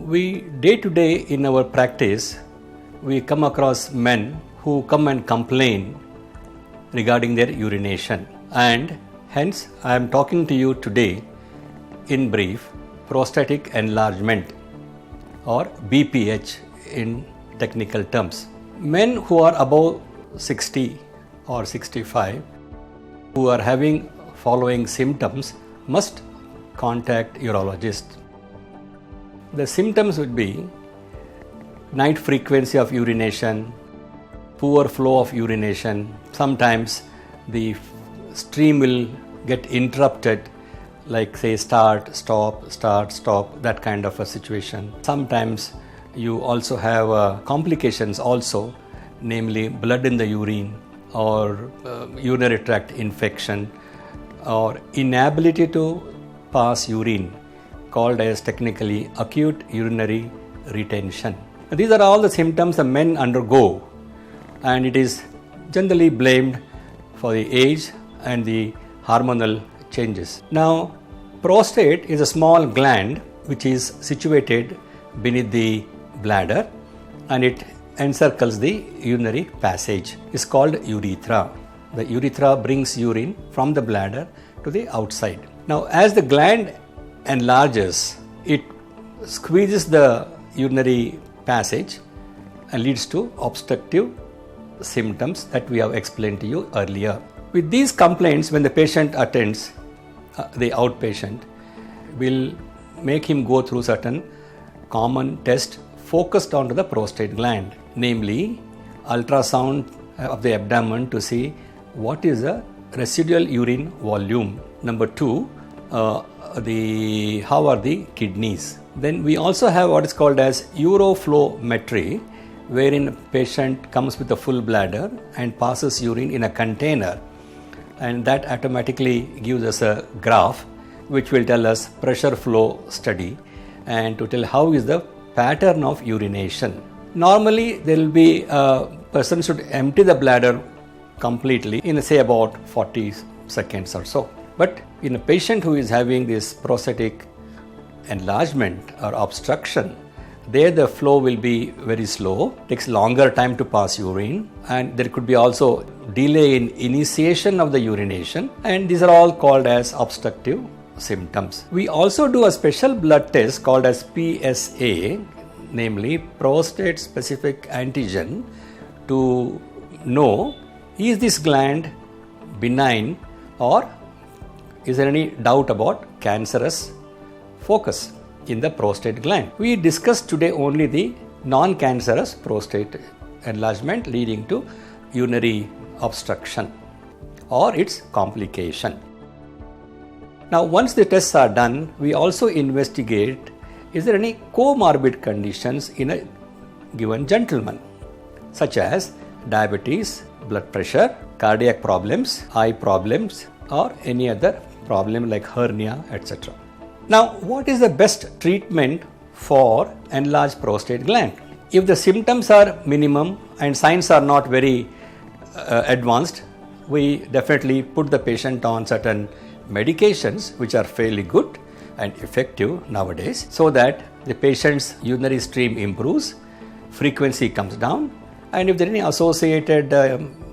We day to day in our practice, we come across men who come and complain regarding their urination, and hence I am talking to you today in brief prostatic enlargement or BPH in technical terms. Men who are above 60 or 65 who are having following symptoms must contact urologist. The symptoms would be night frequency of urination, poor flow of urination. Sometimes the stream will get interrupted, like say start, stop, that kind of a situation. Sometimes you also have complications also, namely blood in the urine or urinary tract infection or inability to pass urine, called as technically acute urinary retention. These are all the symptoms the men undergo, and it is generally blamed for the age and the hormonal changes. Now, prostate is a small gland which is situated beneath the bladder and it encircles the urinary passage. It's called urethra. The urethra brings urine from the bladder to the outside. Now, as the gland enlarges, it squeezes the urinary passage and leads to obstructive symptoms that we have explained to you earlier. With these complaints, when the patient attends, the outpatient will make him go through certain common tests focused onto the prostate gland, namely ultrasound of the abdomen to see what is the residual urine volume. Number 2, how are the kidneys. Then we also have what is called as uroflowmetry, wherein a patient comes with a full bladder and passes urine in a container, and that automatically gives us a graph which will tell us pressure flow study and to tell how is the pattern of urination. Normally there will be a person should empty the bladder completely in say about 40 seconds or so. But in a patient who is having this prostatic enlargement or obstruction, there the flow will be very slow, takes longer time to pass urine, and there could be also delay in initiation of the urination, and these are all called as obstructive symptoms. We also do a special blood test called as PSA, namely prostate specific antigen, to know is this gland benign or is there any doubt about cancerous focus in the prostate gland. We discussed today only the non-cancerous prostate enlargement leading to urinary obstruction or its complication. Now, once the tests are done, we also investigate is there any comorbid conditions in a given gentleman, such as diabetes, blood pressure, cardiac problems, eye problems, or any other problem like hernia, etc. Now, what is the best treatment for enlarged prostate gland? If the symptoms are minimum and signs are not very advanced, we definitely put the patient on certain medications which are fairly good and effective nowadays, so that the patient's urinary stream improves, frequency comes down, and if there is any associated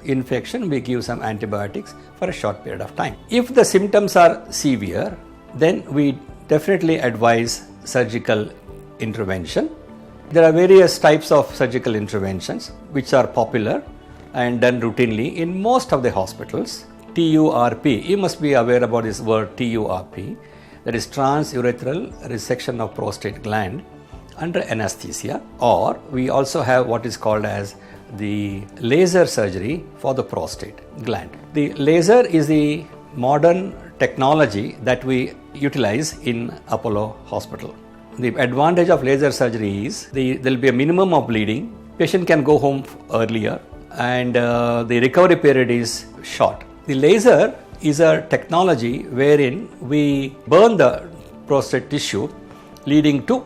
infection, we give some antibiotics for a short period of time. If the symptoms are severe, then we definitely advise surgical intervention. There are various types of surgical interventions which are popular and done routinely in most of the hospitals. TURP, you must be aware about this word TURP, that is transurethral resection of prostate gland under anesthesia, or we also have what is called as the laser surgery for the prostate gland. The laser is the modern technology that we utilize in Apollo Hospital. The advantage of laser surgery is there will be a minimum of bleeding, patient can go home earlier, and the recovery period is short. The laser is a technology wherein we burn the prostate tissue, leading to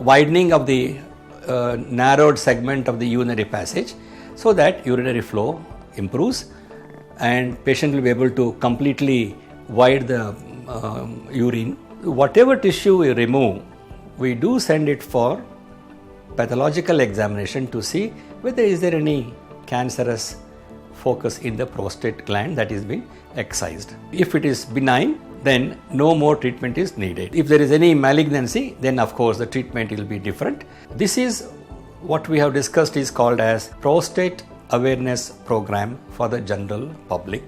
widening of the narrowed segment of the urinary passage, so that urinary flow improves and patient will be able to completely wide the urine. Whatever tissue we remove we do send it for pathological examination to see whether is there any cancerous focus in the prostate gland that is being excised. If it is benign, then no more treatment is needed. If there is any malignancy, then of course the treatment will be different. This is what we have discussed is called as prostate awareness program for the general public.